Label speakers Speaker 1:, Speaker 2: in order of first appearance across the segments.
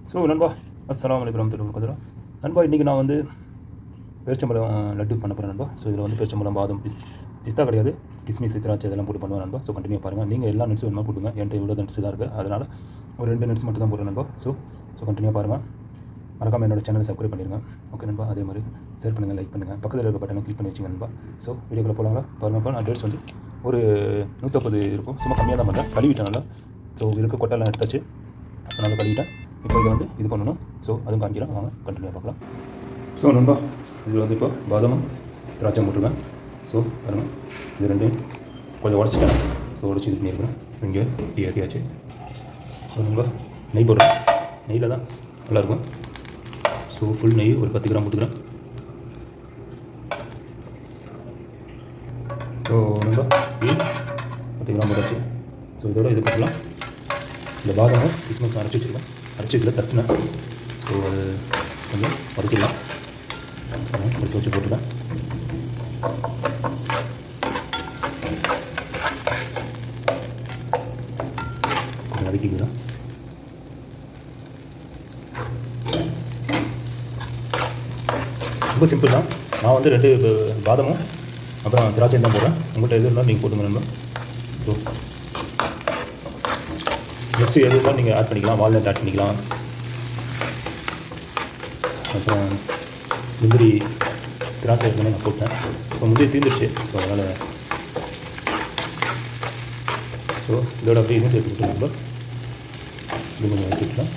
Speaker 1: So நண்பா, அஸ்ஸலாமு அலைக்கும் வரஹ்மத்துல்லாஹி வபரகாத்துஹு. நண்பா, இன்றைக்கி நான் வந்து பேரிச்சம்பழம் லட்டு பண்ண போகிறேன் நண்பா. ஸோ இதில் வந்து பேரிச்சம்பழம், பாதம், பிஸ்தா கிடையாது, கிஸ்மிஸ், திராட்சை இதெல்லாம் போட்டு பண்ணுவேன் நண்பா. ஸோ கண்டினியூ பாருங்கள். நீங்கள் எல்லா நட்ஸும் வேணுமா போட்டுங்க. என்கிட்ட இவ்வளோ நட்ஸ் தான் இருக்குது, அதனால் ஒரு 2 நட்ஸ் மட்டும் தான் போடுறேன் நண்பா. ஸோ கண்டினியூ பாருங்கள். மறக்காமல் என்னோட சேனலை சப்ஸ்கிரைப் பண்ணிடுங்க. ஓகே நண்பா. அதே மாதிரி ஷேர் பண்ணுங்கள், லைக் பண்ணுங்கள், பக்கத்தில் இருக்க பட்டனை கிளிக் பண்ணி வச்சுங்க நண்பா. ஸோ வீடியோக்குள்ளே போகலாங்க. பாருங்கப்பா, நான் டேட்ஸ் வந்து ஒரு 150 இருக்கும். சும்மா கம்மியாக தான் பண்ணுறேன். கழுவிட்டேன் நல்லா. ஸோ இருக்க கொட்டெல்லாம் எடுத்தாச்சு. ஸோ நல்லா கழுவிட்டேன். இப்போ இதை வந்து இது பண்ணணும். ஸோ அதுவும் காமிக்கிறேன், வாங்க கண்டினியூ பார்க்கலாம். ஸோ நண்பா, இதில் வந்து இப்போ பாதாமும் திராட்சை போட்டிருக்கேன். ஸோ பாருங்கள், இது ரெண்டையும் கொஞ்சம் உடச்சிட்டேன். ஸோ உடச்சி இது பண்ணியிருக்கிறேன். இங்கே டீ ஏற்றியாச்சு. ஸோ நண்பா, நெய் போடுறேன். நெய்யில் தான் நல்லாயிருக்கும். ஸோ ஃபுல் நெய் ஒரு 10 கிராம் போட்டுக்கிறேன். ஸோ நண்பா, டீ 10 கிராம் போட்டாச்சு. ஸோ இதோட இது போட்டுக்கலாம். இந்த பாதாமும் கிஸ்மிஸ் அரைச்சி வச்சுருக்கேன். அரைச்சி இதில் தட்டினேன். ஸோ அது கொஞ்சம் வறுத்துக்கலாம். எடுத்து வச்சு போட்டுருக்கேன். கொஞ்சம் வதக்கிக்கலாம். ரொம்ப சிம்பிள் தான். நான் வந்து 2 பாதமும் அப்புறம் திராட்சையும் தான் போடுறேன். உங்கள்கிட்ட எது இருந்தாலும் நீங்கள் போட்டுங்க நண்பா. ஸோ நெக்ஸ்ட் எது இருந்தாலும் நீங்கள் ஆட் பண்ணிக்கலாம். வால்நட் ஆட் பண்ணிக்கலாம். அப்புறம் முந்திரி, திராட்சை எல்லாமே நான் போட்டேன். ஸோ முந்திரி தீர்ந்துருச்சு. ஸோ அதனால் ஸோ இதோட அப்படியே இதுவும் சேர்த்து விட்டு நண்பா. இது கொஞ்சம் வச்சுக்கலாம்.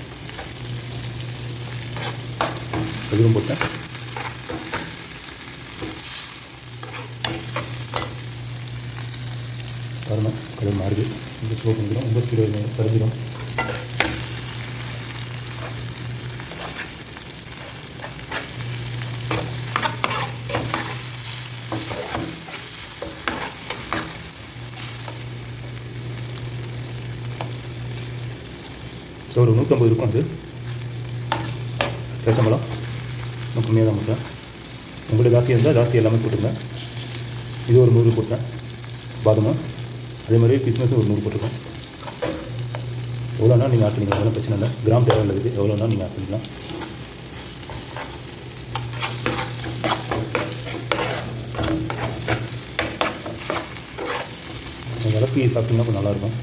Speaker 1: எதுவும் போட்டேன். பாருங்கள், கலர் மாறுது. இந்த ஸ்லோ பண்ணிக்கிறோம். ரொம்ப ஸ்பீடாக கரைஞ்சிடும். ஸோ ஒரு 150 இருக்கும். அது பேச்சம்பழம் இன்னும் கம்மியாக தான் போட்டேன். உங்களுக்கு ஜாஸ்தியாக இருந்தால் ஜாஸ்தி எல்லாமே போட்டுருங்க. இது ஒரு 100 போட்டேன். பாதமும் அதே மாதிரி கிஸ்மிஸும் ஒரு 100 போட்டிருக்கோம். எவ்வளோனா நீங்கள் ஆட் பண்ணிக்கலாம். அதெல்லாம் பிரச்சனை இல்லை. கிராம் தேவையில்லை. இது எவ்வளோனா நீங்கள் ஆட் பண்ணிக்கலாம். விளக்கி சாப்பிட்டிங்கன்னா கொஞ்சம் நல்லாயிருக்கும்.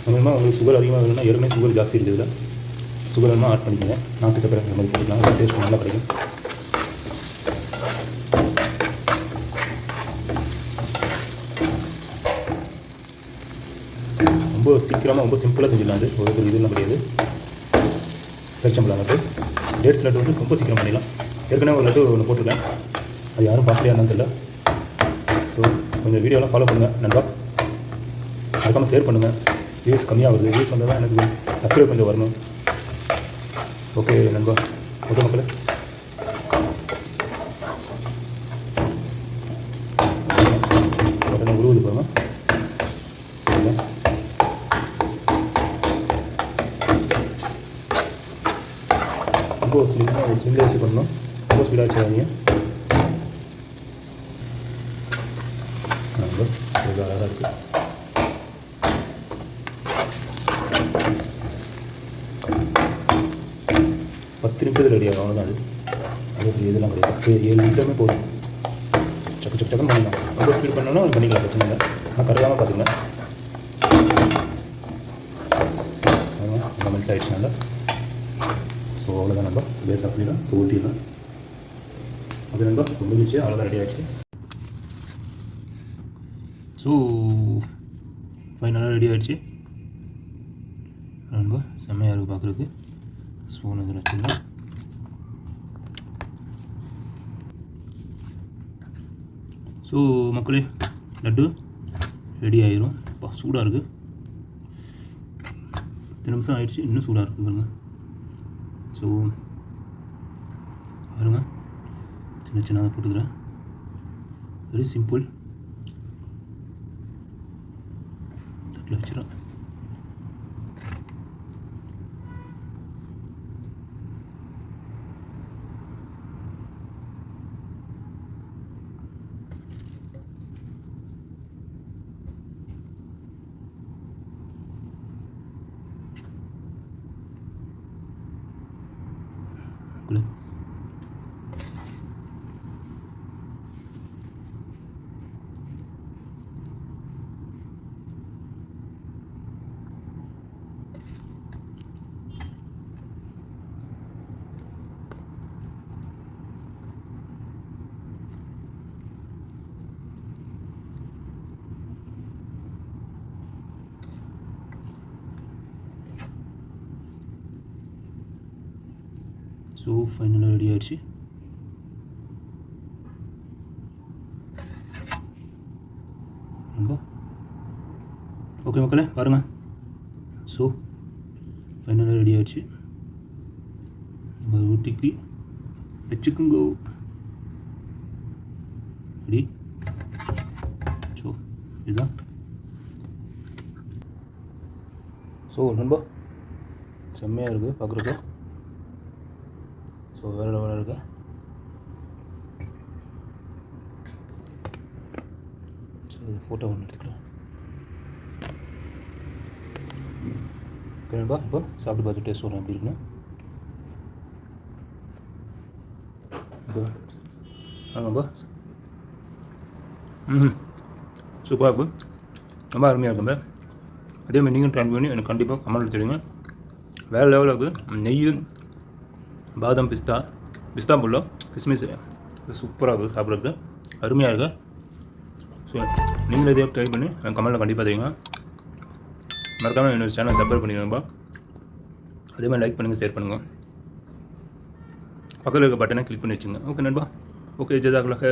Speaker 1: அதிகமாக உங்களுக்கு சுகர் அதிகமாக வேணும்னா, ஏற்கனவே சுகர் ஜாஸ்தி இருக்குது. இதில் சுகர் வேணுமா ஆட் பண்ணிக்கோங்க. நாட்டு சக்கரை அந்த மாதிரி போட்டுக்கலாம். டேஸ்ட் நல்லா கிடைக்கும். ரொம்ப சீக்கிரமாக ரொம்ப சிம்பிளாக செஞ்சிடலாம். அது ஒரு இதெல்லாம் கிடையாது. பேரிச்சம்பழம் லட்டு, டேட்ஸ் லட்டு வந்து ரொம்ப சீக்கிரம் பண்ணிடலாம். ஏற்கனவே ஒரு லட்டு ஒன்று போட்டிருக்கேன். அது யாரும் பார்க்கலையான்னு தெரியல. ஸோ கொஞ்சம் வீடியோலாம் ஃபாலோ பண்ணுங்கள் நண்பா. அதுக்காக ஷேர் பண்ணுங்கள். வியூஸ் கம்மியாக வருது. வியூஸ் வந்தால் தான் எனக்கு சப்ஸ்கிரைப் கொஞ்சம் வரணும். ஓகே நண்பா. ஓகே மக்களே. உடனே உருவுது பாருங்க. ரொம்ப ஸ்லிம்மில் வச்சு பண்ணணும். ரொம்ப ஸ்பீடாக வச்சுக்காதீங்க. அழகாக இருக்குது. பத்து நிமிஷத்தில் ரெடி ஆகும். அவ்வளோதான். அது இதெல்லாம் கிடையாது. 7 நிமிஷமே போதும். சக்கு சக்குன்னு பண்ணிடலாம். ரொம்ப ஸ்பீட் பண்ணோன்னா பண்ணிக்கலாம், பிரச்சனை இல்லை. ஆனால் கரெக்டாக பார்த்துங்க. மெல்ட் ஆகிடுச்சுனால ஸோ அவ்வளோதான் நண்பா. பேஸ் அப்படின்னா ஊற்றிடலாம். அது நண்பா முடிஞ்சிச்சு. அவ்வளோதான், ரெடி ஆகிடுச்சு. ஸோ ஃபைனலாக ரெடி ஆகிடுச்சு நண்பா. செம்மையாக இருக்குது பார்க்குறதுக்கு. ஸ்பூன் இதில் வச்சுக்கலாம். ஸோ மக்களே, லட்டு ரெடி ஆகிரும். சூடாக இருக்குது. 10 நிமிஷம் ஆகிடுச்சு. இன்னும் சூடாக இருக்குது பாருங்கள். ஸோ பாருங்கள், சின்ன சின்னதாக போட்டுக்கிறேன். Very simple. தட்டில் வச்சுருவேன். ஸோ ஃபைனலாக ரெடி ஆயிடுச்சு. நண்பா ஓகே மக்களே பாருங்கள். ஸோ ஃபைனலாக ரெடி ஆயிடுச்சு. நம்ம ரொட்டிக்கு வச்சுக்குங்கோ. ரெடி. ஸோ இதுதான். ஸோ நண்பா செம்மையாக இருக்குது பார்க்குறதுக்கு. ஸோ வேறு லெவலாக இருக்குது. ஸோ இது ஃபோட்டோ ஒன்று எடுத்துக்கலாம். ஓகே நண்பா இப்போ சாப்பிட்டு பார்த்து டேஸ்ட் வரும் எப்படி இருக்குன்னு. இப்போ ஆமாம்பா சூப்பராக இருக்கும். ரொம்ப அருமையாக இருக்குங்க. அதேமாதிரி நீங்களும் ட்ரை பண்ணி எனக்கு கண்டிப்பாக கமெண்ட் தெரியுங்க. வேறு லெவலில் இருக்குது. நெய், பாதாம், பிஸ்தா புல்லோ, கிஸ்மிஸ் சூப்பராக இருக்குது. சாப்பிட்றதுக்கு அருமையாக இருக்குது. ஸோ நீங்களும் இதே ட்ரை பண்ணி எனக்கு கமெண்ட்டில் கண்டிப்பாக தெரியுங்க. மறக்காமல் என்னோட சேனல் சப்ஸ்கிரைப் பண்ணிக்கோங்கப்பா. அதே மாதிரி லைக் பண்ணுங்கள், ஷேர் பண்ணுங்கள். பக்கத்தில் இருக்க பட்டனை கிளிக் பண்ணி வச்சுங்க. ஓகே நண்பா. ஓகே ஜஸாக்கல்லாஹ்.